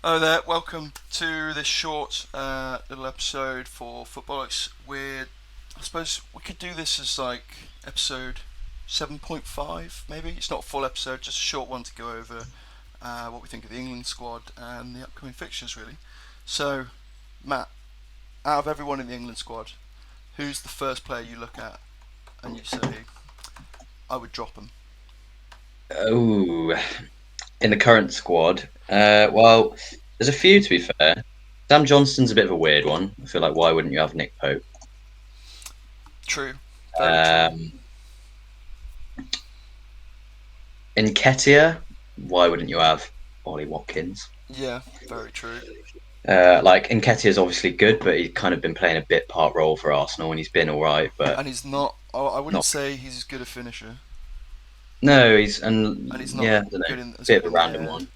Hello there, welcome to this short little episode for Footballocks. I suppose we could do this as like episode 7.5 maybe. It's not a full episode, just a short one to go over what we think of the England squad and the upcoming fixtures really. So, Matt, out of everyone in the England squad, who's the first player you look at and you say, I would drop him? Oh, in the current squad, well, there's a few to be fair. Sam Johnston's a bit of a weird one. I feel like why wouldn't you have Nick Pope? True, very true. Um, Nketiah, why wouldn't you have Ollie Watkins? Yeah, very true. Like Nketiah's obviously good, but he's kind of been playing a bit part role for Arsenal, and he's been all right, but And he's not, I wouldn't not. say he's as good a finisher. No, And he's not yeah, I don't know, as bit good of a in the random air. one.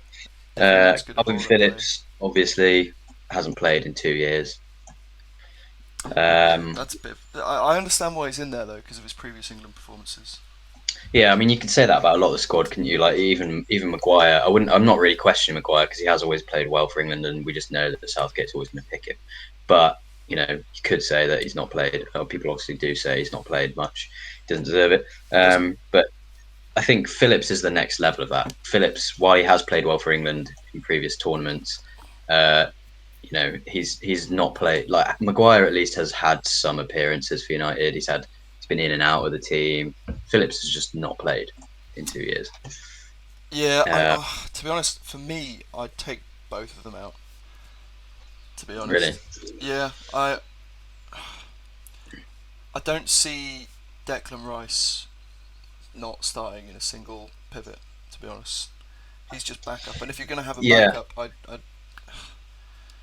Definitely not as good a Calvin hold-up play. Phillips obviously hasn't played in 2 years. Um, That's a bit. I understand why he's in there though, because of his previous England performances. Yeah, I mean, you could say that about a lot of the squad, couldn't you? Like even Maguire. I wouldn't. I'm not really questioning Maguire because he has always played well for England, and we just know that Southgate's always going to pick him. But you could say that he's not played. People obviously do say he's not played much. He doesn't deserve it. Doesn't. But I think Phillips is the next level of that. Phillips, while he has played well for England in previous tournaments, uh, he's not played like Maguire. At least has had some appearances for United. He's been in and out of the team. Phillips has just not played in 2 years. Yeah, Uh, to be honest, for me, I'd take both of them out. To be really, honest, yeah, I don't see Declan Rice not starting in a single pivot. To be honest, he's just backup. And if you're going to have a yeah, backup, I'd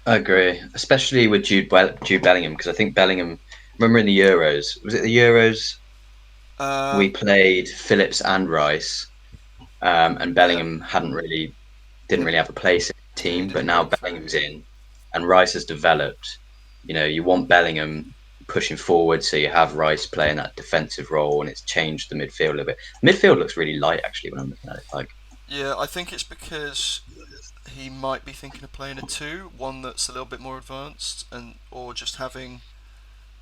I agree. Especially with Jude Bellingham because I think Bellingham. Remember in the Euros? Was it the Euros? uh, We played Phillips and Rice, and yeah, Bellingham didn't really have a place in the yeah, he team. But didn't now break through. Bellingham's in, and Rice has developed. You want Bellingham pushing forward, so you have Rice playing that defensive role, and it's changed the midfield a little bit. Midfield looks really light actually when I'm looking at it. Like, Yeah, I think it's because he might be thinking of playing a two, one that's a little bit more advanced, and or just having,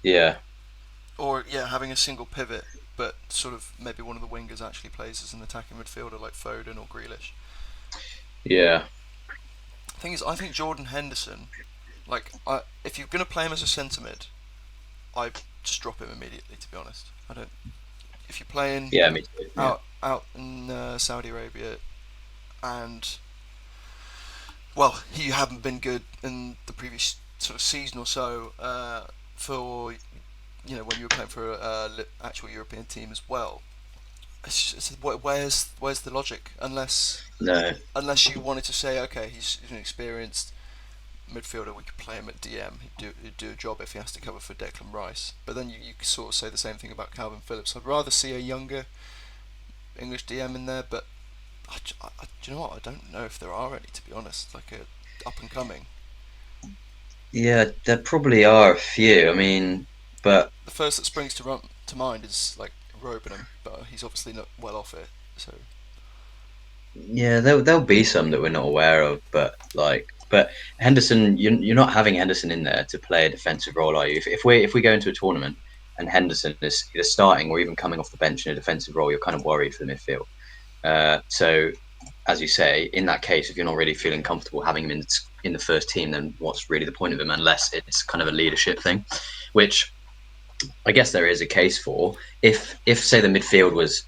yeah, or yeah, having a single pivot, but sort of maybe one of the wingers actually plays as an attacking midfielder like Foden or Grealish. yeah, Thing is, I think Jordan Henderson, if you're gonna play him as a centre mid, I just drop him immediately. To be honest, I don't. If you're playing yeah, me too. Yeah, out in Saudi Arabia and well, you haven't been good in the previous sort of season or so for when you were playing for a actual European team as well. Where's the logic? no, Unless you wanted to say, okay, he's an experienced midfielder, we could play him at DM. He'd do a job if he has to cover for Declan Rice. But then you could sort of say the same thing about Calvin Phillips. I'd rather see a younger English DM in there, but do you know what? I don't know if there are any, to be honest. Like a up and coming. yeah, there probably are a few. I mean, but The first that springs to mind is like Robinham, but he's obviously not well off it. So yeah, there'll be some that we're not aware of. But Henderson, you're not having Henderson in there to play a defensive role, are you? If we go into a tournament and Henderson is either starting or even coming off the bench in a defensive role, you're kind of worried for the midfield. So, as you say, in that case, if you're not really feeling comfortable having him in the first team, then what's really the point of him? Unless it's kind of a leadership thing, which I guess there is a case for. If say the midfield was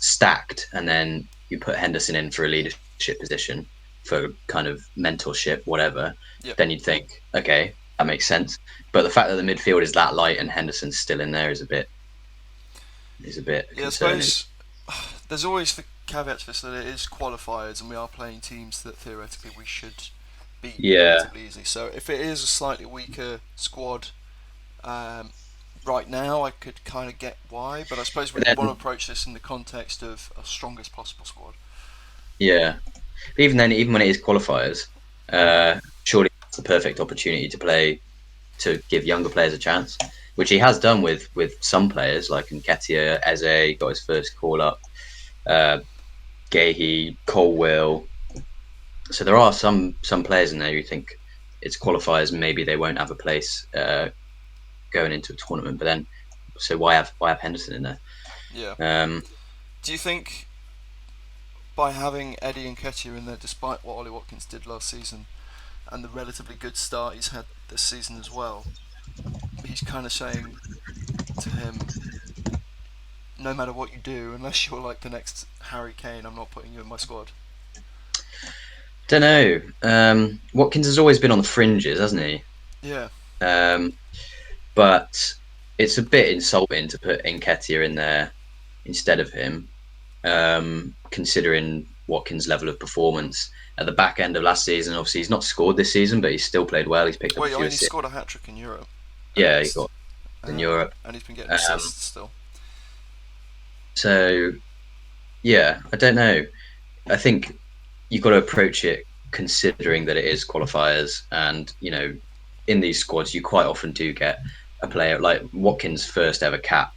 stacked, and then you put Henderson in for a leadership position for kind of mentorship, whatever, yep. then you'd think, okay, that makes sense. But the fact that the midfield is that light and Henderson's still in there is a bit Yeah, I concerning. suppose there's always the caveat to this that it is qualifiers, and we are playing teams that theoretically we should beat Yeah. relatively easily. So if it is a slightly weaker squad, um, right now I could kind of get why, but I suppose we But want to then, approach this in the context of a strongest possible squad. yeah. But even then, even when it is qualifiers, surely it's the perfect opportunity to give younger players a chance, which he has done with some players like Nketiah, Eze got his first call up, uh, Gahey, Colwill. So there are some players in there you think it's qualifiers, maybe they won't have a place going into a tournament. But then, so why have Henderson in there? Yeah. Um, Do you think by having Eddie and Nketiah in there, despite what Ollie Watkins did last season and the relatively good start he's had this season as well, he's kind of saying to him, no matter what you do, unless you're like the next Harry Kane, I'm not putting you in my squad. don't know. Watkins has always been on the fringes, hasn't he? Yeah. Um, but it's a bit insulting to put Nketiah in there instead of him, considering Watkins' level of performance at the back end of last season. Obviously, he's not scored this season, but he's still played well. He's picked up a Well, I few mean, he assists. scored a hat trick in Europe, at Yeah, he least, got in Europe. and he's been getting Um, assists still. so yeah, I don't know. I think you've got to approach it considering that it is qualifiers, and in these squads, you quite often do get a player like Watkins' first ever cap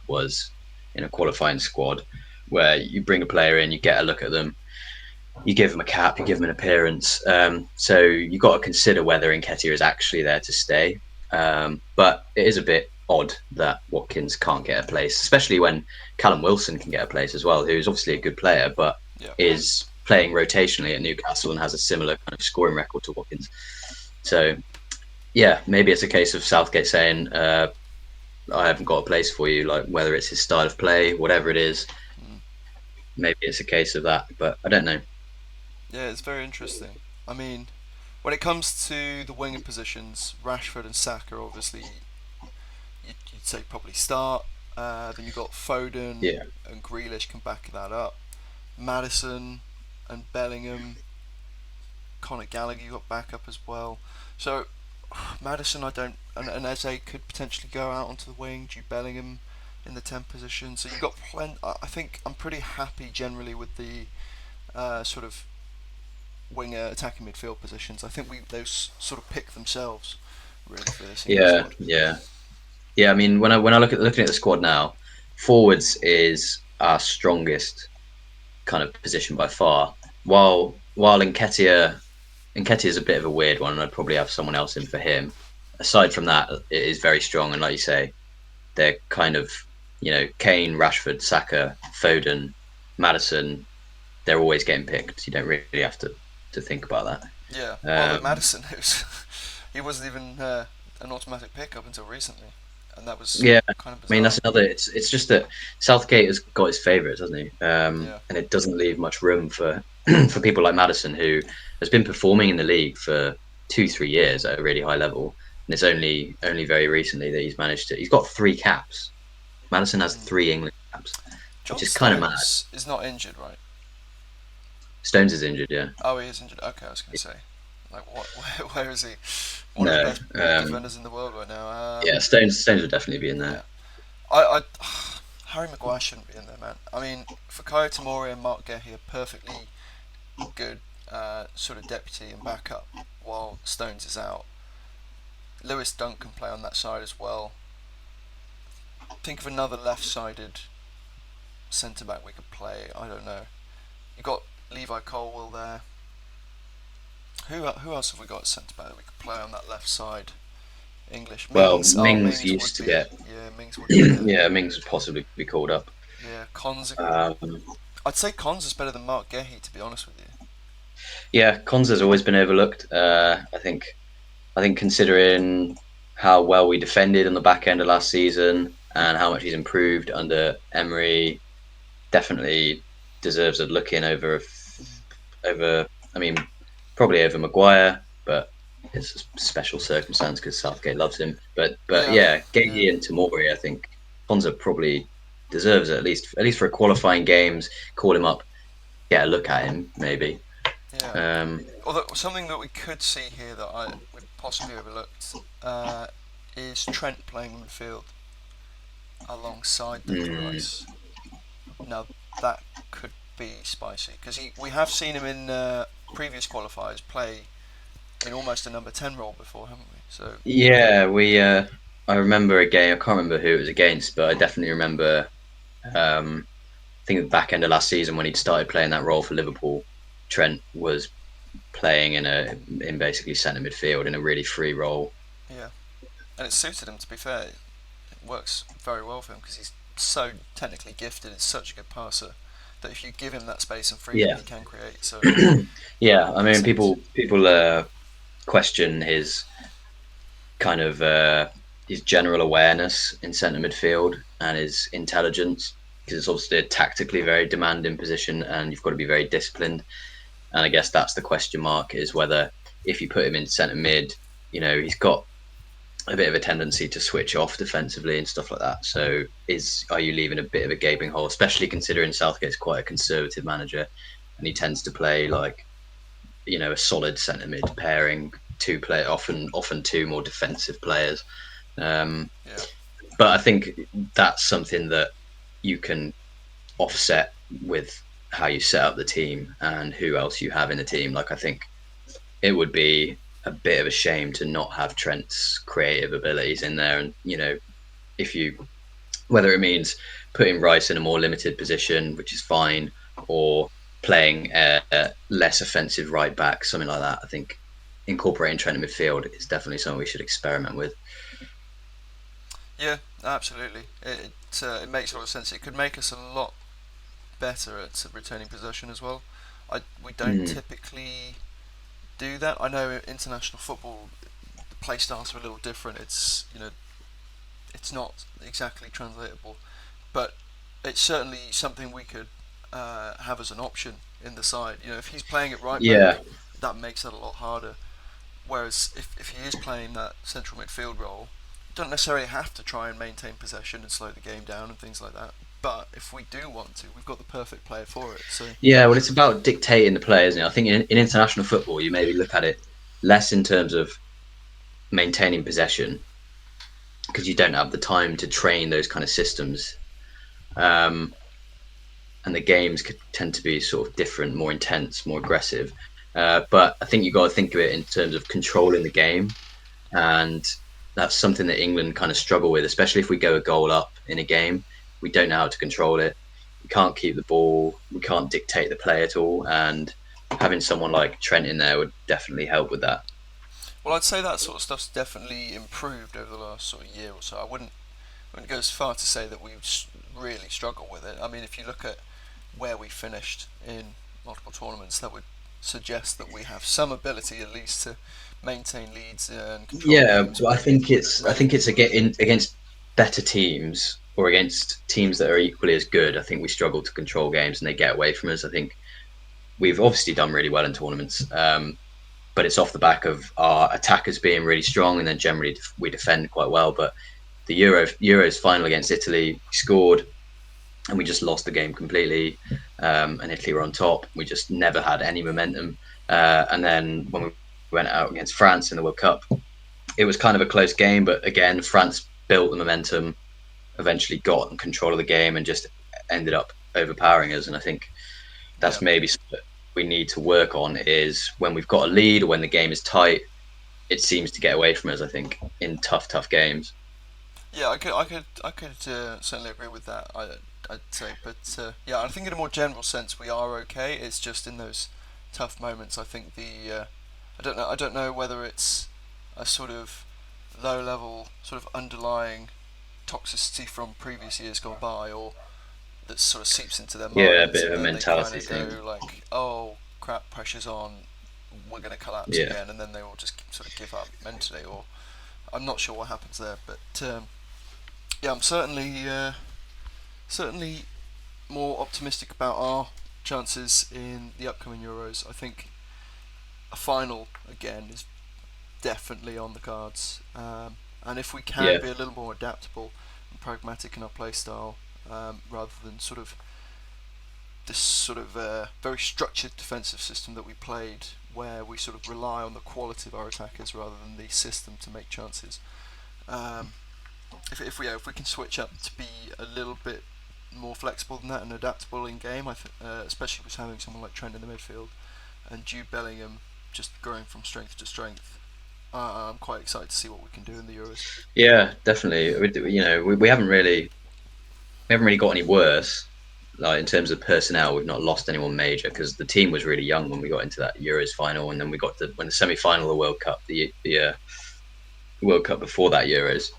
was in a qualifying squad, where you bring a player in, you get a look at them, you give them a cap, you give them an appearance. So you've got to consider whether Nketiah is actually there to stay. But it is a bit odd that Watkins can't get a place, especially when Callum Wilson can get a place as well, who's obviously a good player, but Yeah. is playing rotationally at Newcastle and has a similar kind of scoring record to Watkins. So yeah, maybe it's a case of Southgate saying, "I haven't got a place for you." Like whether it's his style of play, whatever it is, Mm. maybe it's a case of that. But I don't know. Yeah, it's very interesting. I mean, when it comes to the winger positions, Rashford and Saka obviously you'd say probably start. Then you've got Foden Yeah, and Grealish can back that up. Madison and Bellingham, Conor Gallagher you got back up as well. So Madison, I don't, and Eze could potentially go out onto the wing. Jude Bellingham in the 10 position. So you've got plenty. I think I'm pretty happy generally with the sort of winger attacking midfield positions. I think those sort of pick themselves really for this England yeah, squad. yeah. Yeah, I mean, when I look at looking at the squad now, forwards is our strongest kind of position by far. While Nketiah is a bit of a weird one, and I'd probably have someone else in for him. Aside from that, it is very strong, and like you say, they're kind of Kane, Rashford, Saka, Foden, Madison. They're always getting picked. You don't really have to think about Yeah, well, that. the Madison, who's he wasn't even an automatic pick up until recently, and that was Yeah, I kind of mean bizarre. that's another. It's just that Southgate has got his favourites, hasn't he? Yeah. And it doesn't leave much room for for people like Madison, who has been performing in the league for 2 3 years at a really high level, and it's only very recently that he's managed to. He's got 3 caps. Madison has Mm. 3 England caps, which John is kind of mad. Stones is not injured, right? Stones is injured, yeah. Oh, he is injured. Okay, I was going to say, like, what? Where is he? One of the No, best defenders in the world right now. yeah, Stones would definitely be in Yeah, there. I Harry Maguire shouldn't be in there, man. I mean, Fikayo Tomori and Mark Gehi are perfectly good sort of deputy and backup while Stones is out. Lewis Dunk can play on that side as well. Think of another left-sided centre back we could play. I don't know. You got Levi Colwill there. Who else have we got at centre back that we could play on that left side? English Well, Mings. Oh, Mings Mings used would to be. get Yeah, Mings would be there. yeah, Mings would possibly be called up. Yeah, Cons. Um, I'd say Cons is better than Mark Gehi, to be honest with you. yeah, Konza's always been overlooked. I think considering how well we defended on the back end of last season and how much he's improved under Emery, definitely deserves a look in over. I mean, probably over Maguire, but it's a special circumstance because Southgate loves him. But Yeah, yeah, yeah, Gagey and Tamori, I think Konza probably deserves it at least for a qualifying games. Call him up, get a look at him, maybe. yeah. Um, Although something that we could see here that I would possibly overlooked is Trent playing midfield alongside Declan mm, Rice. Now that could be spicy because we have seen him in previous qualifiers play in almost a number 10 role before, haven't we? So Yeah, we. I remember a game. I can't remember who it was against, but I definitely remember. think the back end of last season when he'd started playing that role for Liverpool, Trent was playing in basically centre midfield in a really free role. Yeah, and it suited him. To be fair, it works very well for him because he's so technically gifted. He's such a good passer that if you give him that space and freedom, Yeah, he can create. So yeah. I makes mean, sense. people question his general awareness in centre midfield and his intelligence because it's obviously a tactically very demanding position and you've got to be very disciplined. And I guess that's the question mark is whether if you put him in centre mid, he's got a bit of a tendency to switch off defensively and stuff like that. So are you leaving a bit of a gaping hole, especially considering Southgate's quite a conservative manager and he tends to play like a solid centre mid pairing two play often two more defensive players. Um, Yeah, but I think that's something that you can offset with how you set up the team and who else you have in the team. Like I think it would be a bit of a shame to not have Trent's creative abilities in there, and if you whether it means putting Rice in a more limited position, which is fine, or playing a less offensive right back, something like that. I think incorporating Trent in midfield is definitely something we should experiment with. yeah, absolutely. It makes a lot of sense. It could make us a lot better at returning possession as well. We don't Mm. typically do that. I know international football, the play styles are a little different. It's not exactly translatable, but it's certainly something we could have as an option in the side. If he's playing at right Yeah, back, that makes it a lot harder. Whereas if he is playing that central midfield role, you don't necessarily have to try and maintain possession and slow the game down and things like that. But if we do want to, we've got the perfect player for it. So yeah. Well, it's about dictating the play, isn't it? I think in international football, you maybe look at it less in terms of maintaining possession because you don't have the time to train those kind of systems. Um, and the games could tend to be sort of different, more intense, more aggressive. But I think you got to think of it in terms of controlling the game, and that's something that England kind of struggle with, especially if we go a goal up in a game. We don't know how to control it. We can't keep the ball. We can't dictate the play at all, and having someone like Trent in there would definitely help with that. well, I'd say that sort of stuff's definitely improved over the last sort of year or so. I wouldn't go as far to say that we really struggle with it. I mean, if you look at where we finished in multiple tournaments, that would suggest that we have some ability at least to maintain leads and control Yeah, games but I when think it's I ready. think it's against better teams or against teams that are equally as good. I think we struggle to control games and they get away from us. I think we've obviously done really well in tournaments, but it's off the back of our attackers being really strong, and then generally we defend quite well. But the Euros final against Italy, we scored, and we just lost the game completely. And Italy were on top. We just never had any momentum. And then when we went out against France in the World Cup, it was kind of a close game, but again, France built the momentum, eventually got in control of the game, and just ended up overpowering us. And I think Yeah, that's maybe something we need to work on is when we've got a lead or when the game is tight, it seems to get away from us. I think in tough games. yeah, I could certainly agree with that. I'd say, but yeah, I think in a more general sense we are okay. It's just in those tough moments. I think I don't know whether it's a sort of low level, sort of underlying toxicity from previous years gone by, or that sort of seeps into their Yeah, a minds, bit and of a then they kind mentality of thing. go like, "Oh crap, pressure's on, we're going to collapse Yeah, again," and then they all just sort of give up mentally. Or I'm not sure what happens there, but yeah, I'm certainly more optimistic about our chances in the upcoming Euros. I think a final again is definitely on the cards, and if we can yeah, be a little more adaptable and pragmatic in our play style, rather than sort of this sort of very structured defensive system that we played, where we sort of rely on the quality of our attackers rather than the system to make chances. Um, if we can switch up to be a little bit more flexible than that and adaptable in game, especially with having someone like Trent in the midfield and Jude Bellingham just growing from strength to strength, I'm quite excited to see what we can do in the Euros. yeah, definitely. We haven't really got any worse. like in terms of personnel, we've not lost anyone major because the team was really young when we got into that Euros final, and then we got to when the semi-final of the World Cup, the World Cup before that Euros,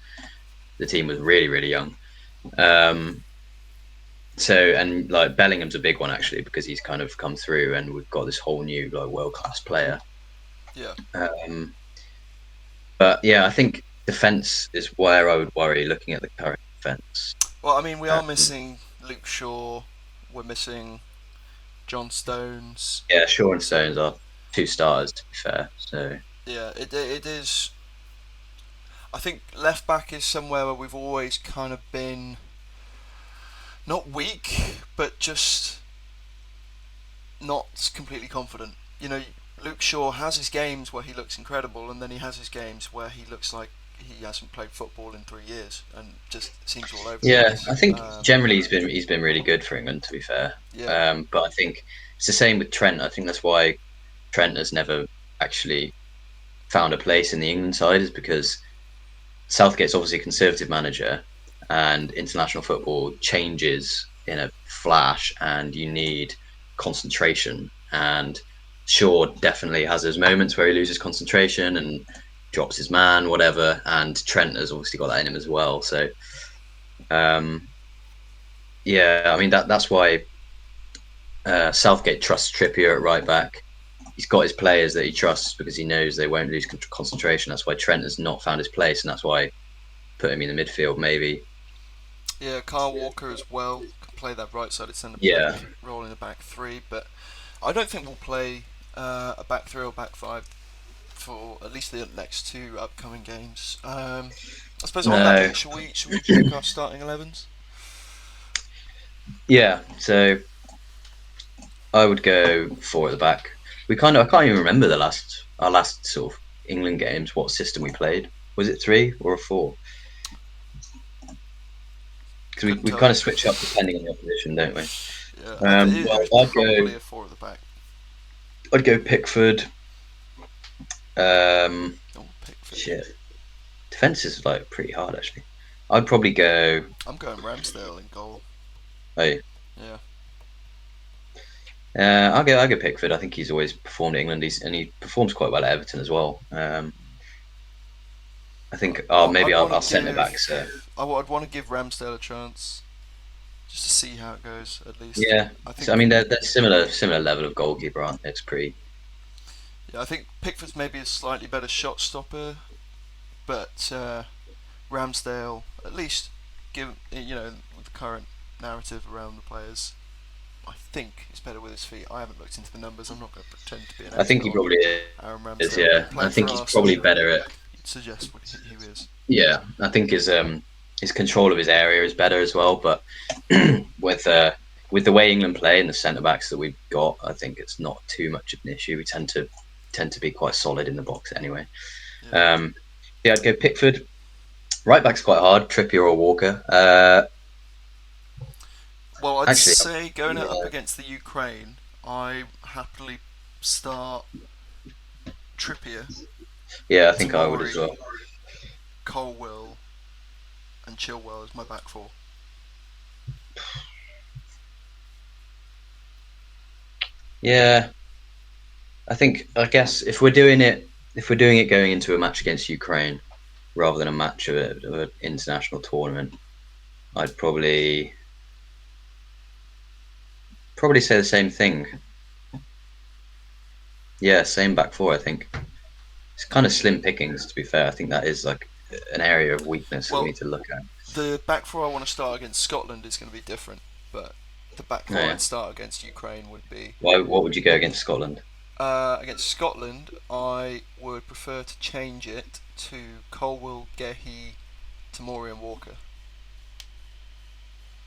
the team was really really young. Um, so and like Bellingham's a big one actually because he's kind of come through, and we've got this whole new like world class player. Yeah. Um, but yeah, I think defense is where I would worry looking at the current defense. Well, I mean, we are Um, missing Luke Shaw. We're missing John Stones. yeah, Shaw and So Stones are two starters to be fair. So yeah, it is. I think left back is somewhere where we've always kind of been not weak, but just not completely confident. You know, Luke Shaw has his games where he looks incredible, and then he has his games where he looks like he hasn't played football in 3 years and just seems all over the yeah, place. I think generally he's been really good for England to be fair. Yeah, But I think it's the same with Trent. I think that's why Trent has never actually found a place in the England side is because Southgate's obviously a conservative manager, and international football changes in a flash, and you need concentration. And Shaw definitely has those moments where he loses concentration and drops his man, whatever. And Trent has obviously got that in him as well. So um, yeah, I mean that's why Southgate trusts Trippier at right back. He's got his players that he trusts because he knows they won't lose concentration. That's why Trent has not found his place, and that's why put him in the midfield maybe. yeah. Kyle Walker as well can play that right-sided centre Yeah, back role in the back three, but I don't think we'll play a back three or back five for at least the next two upcoming games. I suppose on that no, note, should we pick our starting 11s? yeah. So I would go four at the back. I can't even remember our last sort of England games. What system we played? Was it three or a four? Because we, Couldn't we tell kind of you. switch up depending on the opposition, don't we? Yeah, it Well, was probably a four at the back. I'd go Pickford. Um, Oh, Pickford. shit, defense is like pretty hard actually. I'd probably go. I'm going Ramsdale in goal. Oh, Yeah. I'll go Pickford. I think he's always performed at England. And he performs quite well at Everton as well. I think. Oh, maybe I'd want I'll to centre back. So give. I'd want to give Ramsdale a chance, just to see how it goes. At least, yeah. I So I think. mean, they're similar level of goalkeeper, aren't they? It's pretty. Yeah, I think Pickford's maybe a slightly better shot stopper, but Ramsdale, at least, give with the current narrative around the players, I think he's better with his feet. I haven't looked into the numbers. I'm not going to pretend to be an I think expert he on probably Aaron is. Ramsdale, Yeah, but I playing for think he's probably Arsenal, better at. you'd suggest what he is. Yeah, I think his control of his area is better as well. But with uh, with the way England play and the centre backs that we've got, I think it's not too much of an issue. We tend to be quite solid in the box anyway. Yeah. Um, yeah, I'd go Pickford. Right back's quite hard. Trippier or Walker. Well, I'd Actually, say going yeah, up against the Ukraine, I happily start Trippier, yeah, I think I would as Tamori, well. Colwill, and Chilwell as my back four. Yeah, I guess if we're doing it going into a match against Ukraine rather than a match of an international tournament, I'd probably say the same thing. Yeah, same back four. I think it's kind of slim pickings. To be fair, I think that is like an area of weakness that we Well, need to look at. the back four I want to start against Scotland is going to be different, but the back Oh, four yeah. I'd start against Ukraine would be Why? What would you go against Scotland? against Scotland. I would prefer to change it to Colwill, Gehi, Tamori, and Walker.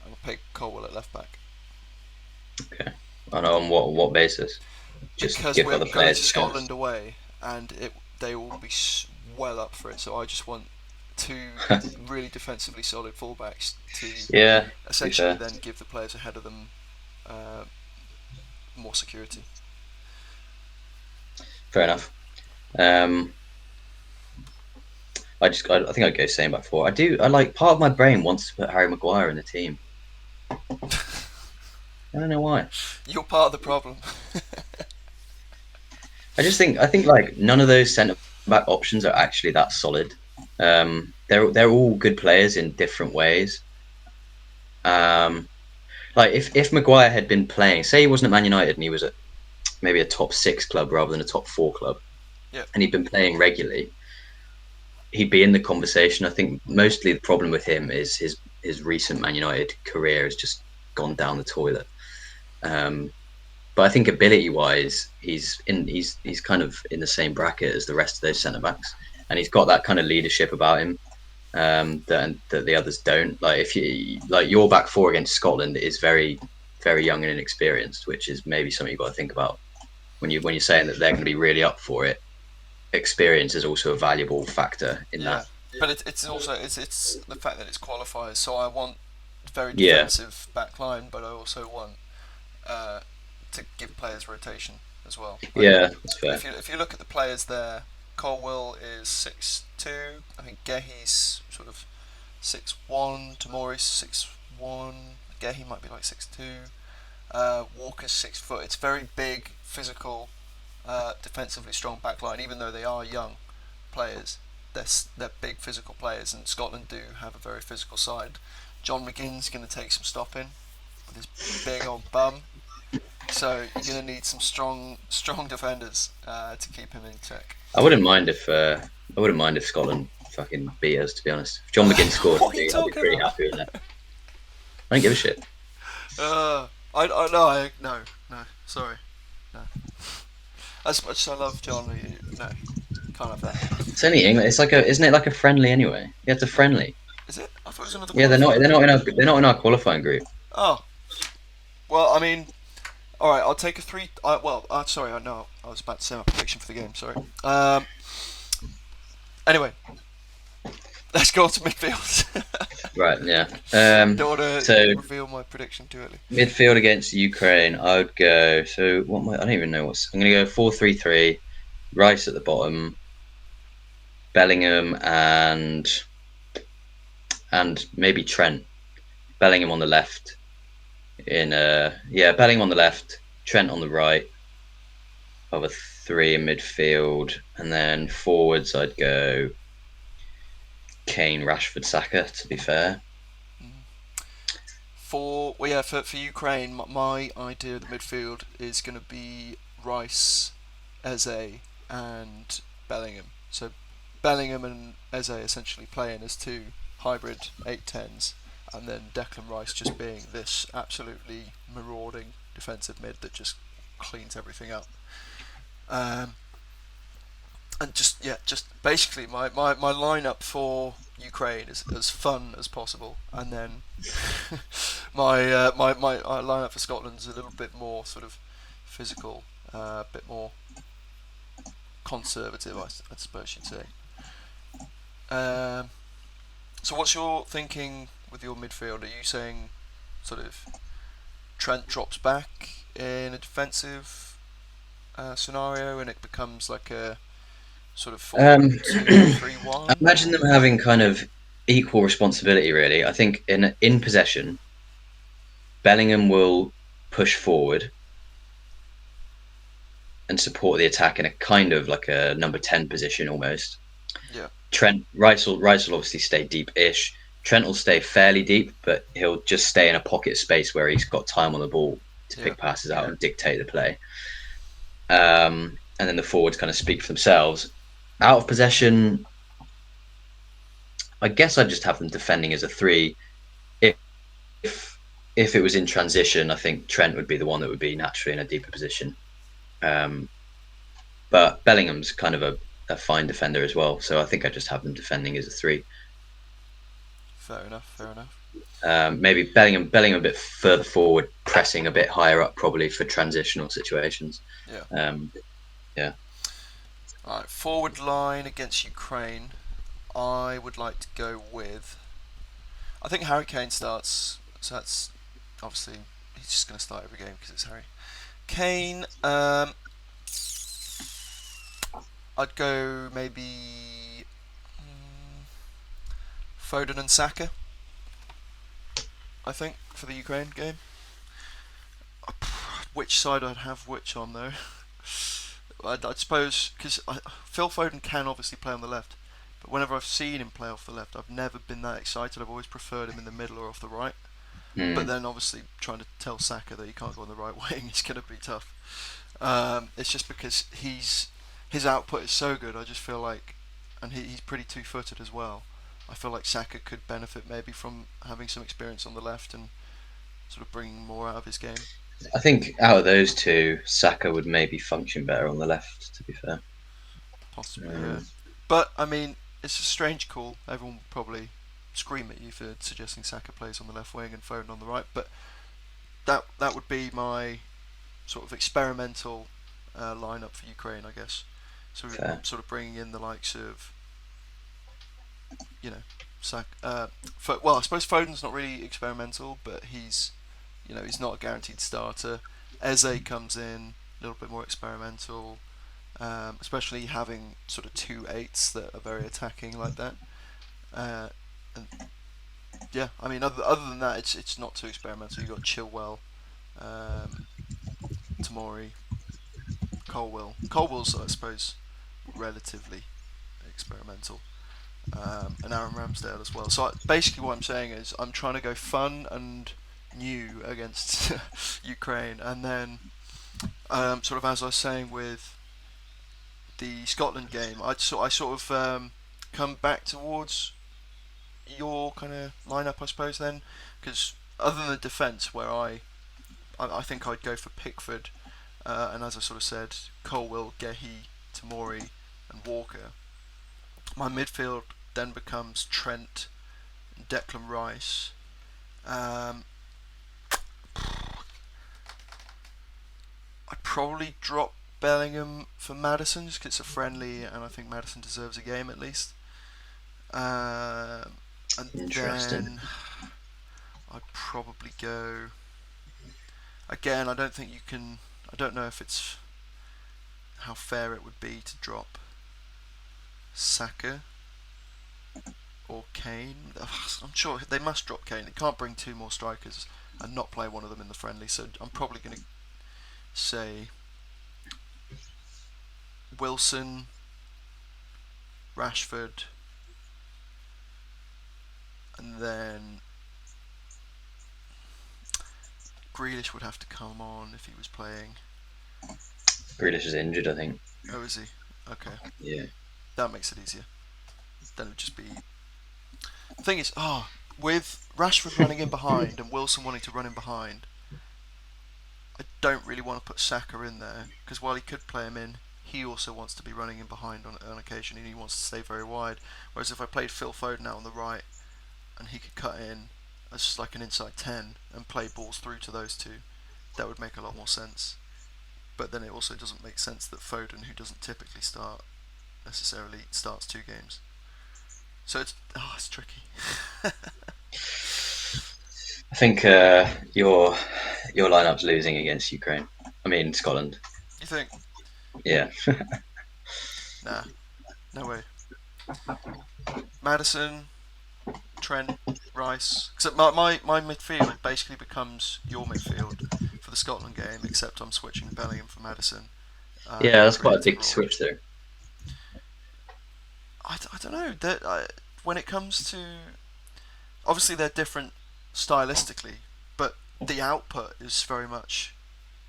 I'm gonna pick Colwill at left back Okay, I know on what basis. Just because give we're other going players to a chance. Scotland away, and they will be well up for it. So I just want two really defensively solid fullbacks to Yeah, to be essentially fair, then give the players ahead of them uh, more security. fair enough. Um, I think I'd go same back four. I do. I like part of my brain wants to put Harry Maguire in the team. I don't know why. You're part of the problem. I think like none of those centre back options are actually that solid. They're all good players in different ways. Um, like if Maguire had been playing, say he wasn't at Man United and he was at maybe a top six club rather than a top four club, Yeah, and he'd been playing regularly, he'd be in the conversation. I think mostly the problem with him is his recent Man United career has just gone down the toilet. Um, but I think ability wise, he's kind of in the same bracket as the rest of those centre backs, and he's got that kind of leadership about him that the others don't. Like if you like your back four against Scotland is very young and inexperienced, which is maybe something you've got to think about when you're saying that they're going to be really up for it. Experience is also a valuable factor in that. yeah. But it's also it's the fact that it's qualifiers. So I want very Yeah, defensive back line, but I also want uh, to give players rotation as well. Like yeah, that's fair. if you look at the players there, Colwell is 6'2". I think Gehi's sort of 6'1". Tamori's 6'1". Gehi might be like 6'2". Walker's 6 foot. It's very big, physical, defensively strong backline. Even though they are young players, they're big physical players, and Scotland do have a very physical side. John McGinn's going to take some stopping with his big old bum. So you're going to need some strong defenders to keep him in check. I wouldn't mind if Scotland fucking beat us. To be honest, if John McGinn scored, What are you I'd be talking pretty about? happy with that. I don't give a shit. No, sorry, no. As much as I love John, no, can't have that. It's only England. It's like a isn't it like a friendly anyway? Yeah, it's a friendly. Is it? I thought it was another Yeah, qualifier. they're not in our qualifying group. Oh, well, I mean, all right. I'll take a three. Sorry, I know. I was about to say my prediction for the game. Sorry. Anyway, let's go on to midfield. Right. Yeah. Don't want to So reveal my prediction too early. midfield against Ukraine, I would go. So I don't even know what's. I'm going to go 4-3-3. Rice at the bottom, Bellingham and maybe Trent. Bellingham on the left. Bellingham on the left, Trent on the right. Of a three in midfield, and then forwards I'd go Kane, Rashford, Saka. To be fair, For Ukraine, my idea of the midfield is going to be Rice, Eze, and Bellingham. So Bellingham and Eze essentially playing as two hybrid 8-10s, and then Declan Rice just being this absolutely marauding defensive mid that just cleans everything up. Um, and just basically my lineup for Ukraine is as fun as possible, and then my lineup for Scotland is a little bit more sort of physical, a bit more conservative, I suppose you'd say. Um, so what's your thinking with your midfield? Are you saying sort of Trent drops back in a defensive scenario and it becomes like a sort of four um, two three I one, imagine or them having kind of equal responsibility. Really, I think in possession, Bellingham will push forward and support the attack in a kind of like a number 10 position almost. yeah, Rice will obviously stay deep-ish. Trent will stay fairly deep, but he'll just stay in a pocket space where he's got time on the ball to yeah, pick passes out and dictate the play. And then the forwards kind of speak for themselves. Out of possession, I guess I'd just have them defending as a three. If if it was in transition, I think Trent would be the one that would be naturally in a deeper position. Um, but Bellingham's kind of a fine defender as well, so I think I just have them defending as a three. fair enough, fair enough. Maybe Bellingham a bit further forward, pressing a bit higher up, probably for transitional situations. Yeah. Um, yeah. All right, forward line against Ukraine. I would like to go with. I think Harry Kane starts. So that's obviously he's just going to start every game because it's Harry Kane. I'd go maybe Foden and Saka. I think for the Ukraine game. which side I'd have which on though. I'd suppose because Phil Foden can obviously play on the left, but whenever I've seen him play off the left, I've never been that excited. I've always preferred him in the middle or off the right. But Mm. then obviously trying to tell Saka that he can't go on the right wing is going to be tough. It's just because his output is so good. I just feel like, and he's pretty two-footed as well. I feel like Saka could benefit maybe from having some experience on the left and sort of bringing more out of his game. I think out of those two, Saka would maybe function better on the left. To be fair, Possibly, yeah. um, But I mean, it's a strange call. Everyone will probably scream at you for suggesting Saka plays on the left wing and Foden on the right. But that would be my sort of experimental lineup for Ukraine, I guess. So fair. sort of bringing in the likes of, you know, well, I suppose Foden's not really experimental, but he's not a guaranteed starter. Eze comes in a little bit more experimental, especially having sort of two eights that are very attacking like that. Uh, and yeah, I mean, other than that, it's not too experimental. You have got Chilwell, um, Tamori, Colwell. Colwell's, I suppose, relatively experimental, and Aaron Ramsdale as well. So basically, what I'm saying is, I'm trying to go fun and new against Ukraine, and then sort of as I was saying with the Scotland game, I sort of come back towards your kind of lineup, I suppose. Then, because other than the defence, where I think I'd go for Pickford, and as I sort of said, Colwell, Gehi, Tamori, and Walker. My midfield then becomes Trent, and Declan Rice. Um, I'd probably drop Bellingham for Madison just 'cause it's a friendly, and I think Madison deserves a game at least. And Interesting. then I'd probably go again. I don't think you can. I don't know if it's how fair it would be to drop Saka or Kane. I'm sure they must drop Kane. They can't bring two more strikers and not play one of them in the friendly. So I'm probably going to say Wilson, Rashford, and then Grealish would have to come on if he was playing. Grealish is injured, I think. Oh, is he? Okay, Yeah. that makes it easier. Then it would just be. The thing is, with Rashford running in behind and Wilson wanting to run in behind, I don't really want to put Saka in there because while he could play him in, he also wants to be running in behind on occasion and he wants to stay very wide. Whereas if I played Phil Foden out on the right and he could cut in as like an inside 10 and play balls through to those two, that would make a lot more sense. But then it also doesn't make sense that Foden, who doesn't typically start, necessarily starts two games. So it's tricky. I think your lineup's losing against Ukraine. I mean Scotland. You think? Yeah. Nah, no way. Madison, Trent, Rice. Except my midfield basically becomes your midfield for the Scotland game, except I'm switching Bellingham for Madison Yeah, in a that's quite a creative big role. switch there. I don't know. When it comes to. Obviously, they're different stylistically, but the output is very much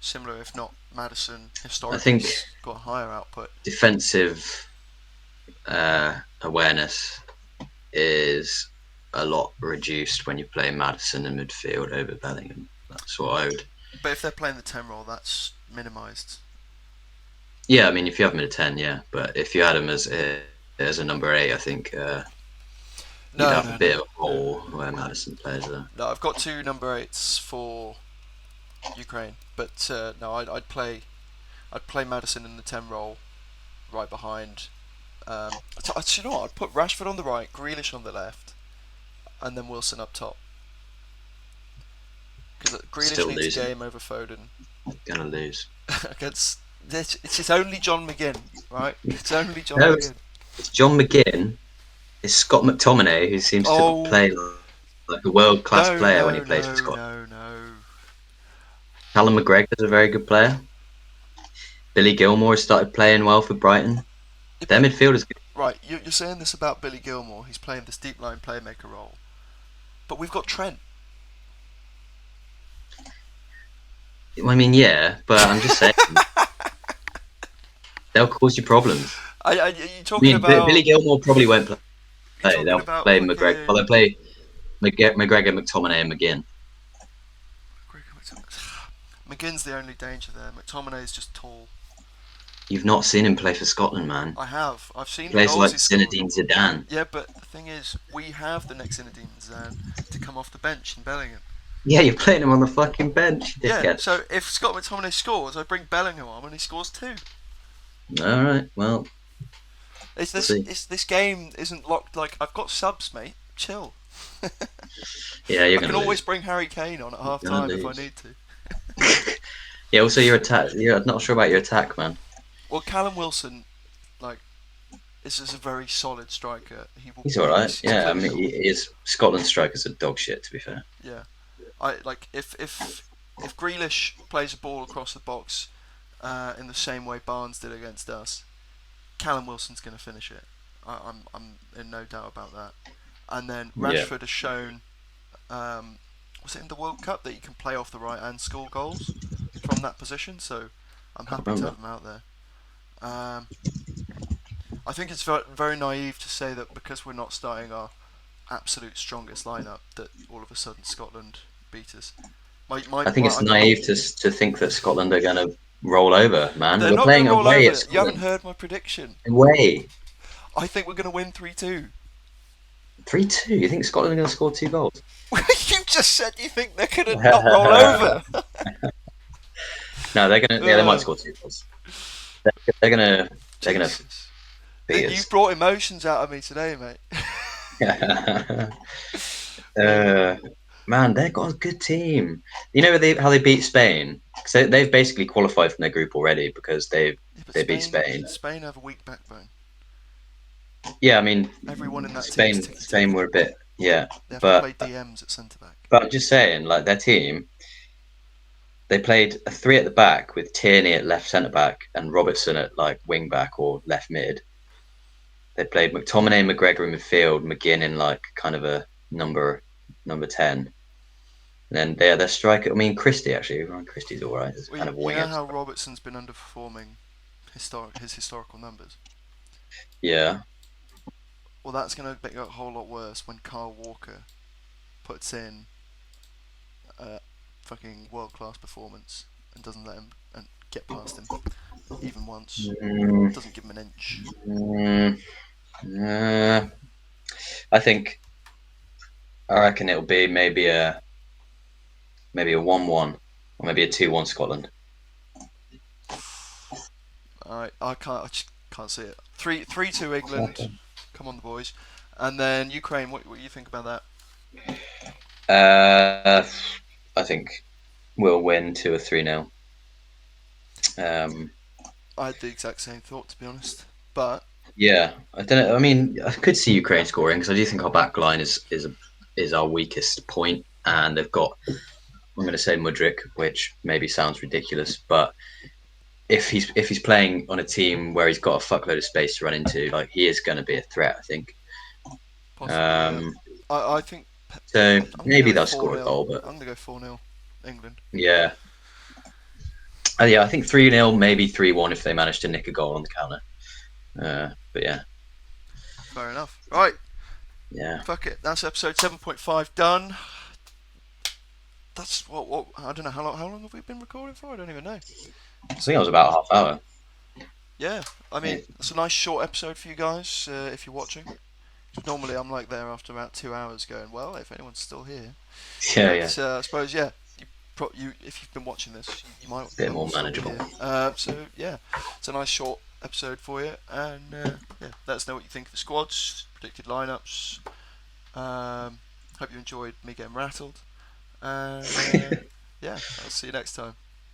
similar, if not Madison I historically think has got a higher output. defensive awareness is a lot reduced when you play Madison in midfield over Bellingham. That's what I would. But if they're playing the 10 role, that's minimised. Yeah, I mean, if you have him at a 10, yeah, but if you had him as a number 8, I think you'd No, have a no, bit no. of a hole where Madison plays there. No, I've got two number 8s for Ukraine, but no, I'd play Madison in the 10 role right behind. You know what? I'd put Rashford on the right, Grealish on the left, and then Wilson up top. Because Grealish Still needs a losing. game over Foden Gonna lose. against. It's only John McGinn, right? It's only John No, McGinn. it's John McGinn. It's Scott McTominay who seems to Oh play like a world class no player when he no plays for no Scotland. no no! Callum McGregor's a very good player. Billy Gilmore has started playing well for Brighton. Yeah, Their but midfield is good. right, you're saying this about Billy Gilmore. He's playing this deep line playmaker role, but we've got Trent. I mean, yeah, but I'm just saying they'll cause you problems. You I talking mean, Billy about? Gilmore probably won't You play. talking They'll about play McGregor. Well, fucking? they'll play McGregor, McTominay, and McGinn. McGinn's the only danger there. McTominay's just tall. You've not seen him play for Scotland, man. I have. I've seen He the plays goals like he scored. Zinedine Zidane. Yeah, but the thing is, we have the next Zinedine Zidane to come off the bench in Bellingham. Yeah, you're playing him on the fucking bench, Yeah, dickhead. so if Scott McTominay scores, I bring Bellingham on and he scores two. All right, well, It's we'll this. see. It's this game isn't locked. Like I've got subs, mate. Chill. Yeah, you're I can gonna always lose. bring Harry Kane on at half You're gonna time if I lose. need to. Yeah. Also, your attack. You're not sure about your attack, man. Well, Callum Wilson, like, is a very solid striker. He's all right. He's Yeah, I mean, clinical. he is Scotland strikers are dog shit. To be fair. Yeah, I like if Grealish plays a ball across the box in the same way Barnes did against us, Callum Wilson's going to finish it. I'm in no doubt about that. And then Yeah. Rashford has shown, was it in the World Cup that he can play off the right and score goals from that position? So I'm Can't happy to remember. have him out there. I think it's very naive to say that because we're not starting our absolute strongest lineup that all of a sudden Scotland beat us. I think it's naive to think that Scotland are going to roll over, man. They're We're not going playing to roll away at over. You haven't Scotland. heard my prediction. Away. I think we're going to win 3-2. 3-2. You think Scotland are going to score 2 goals? You just said you think they're going to not roll over. No, they're gonna. Yeah, they might score 2 goals. They're gonna. They're gonna Jesus. beat You've brought emotions out of me today, mate. us. Man, they've got a good team. You know how they beat Spain? So they've basically qualified from their group already because Yeah, but they beat Spain. Spain have a weak backbone. Yeah, I mean, Everyone in that team is ticky Spain were a bit, yeah, They have to but play DMs at centre back. I'm just saying, like their team, they played a three at the back with Tierney at left centre back and Robertson at like wing back or left mid. They played McTominay, McGregor in midfield, McGinn in like kind of a number 10. And then their striker. I mean, Christie actually. Ryan Christie's all right. It's Well, kind of a you know winger. how Robertson's been underperforming his historical numbers. Yeah. Well, that's going to make it a whole lot worse when Kyle Walker puts in a fucking world class performance and doesn't let him and get past him even once. Mm, Doesn't give him an inch. mm, I think. I reckon it'll be maybe a 1-1 or maybe a 2-1 Scotland. I just can't see it. 3-2 England. Come on, the boys. And then Ukraine. What do you think about that? I think we'll win 2 or 3-0. I had the exact same thought, to be honest. But Yeah, I don't know. I mean, I could see Ukraine scoring because I do think our back line is our weakest point, and they've got. I'm going to say Mudryk, which maybe sounds ridiculous, but if he's playing on a team where he's got a fuckload of space to run into, like he is going to be a threat. I think. possibly, yeah. Um, I think. so I'm gonna maybe go they'll score a 4-0. goal, but I'm gonna go 4-0 England. yeah, yeah. I think 3-0, maybe 3-1 if they manage to nick a goal on the counter. But yeah, Fair enough. Right. yeah. Fuck it. That's episode 7.5 done. That's what I don't know how long have we been recording for? I don't even know. I think it was about half hour. Yeah, I mean it's a nice short episode for you guys if you're watching. Normally I'm like there after about 2 hours going, well, if anyone's still here. Yeah, yeah. But I suppose you if you've been watching this, you might Bit more still be manageable. here. So yeah, it's a nice short episode for you, and yeah, let us know what you think of the squads, predicted lineups. Hope you enjoyed me getting rattled. And yeah, I'll see you next time.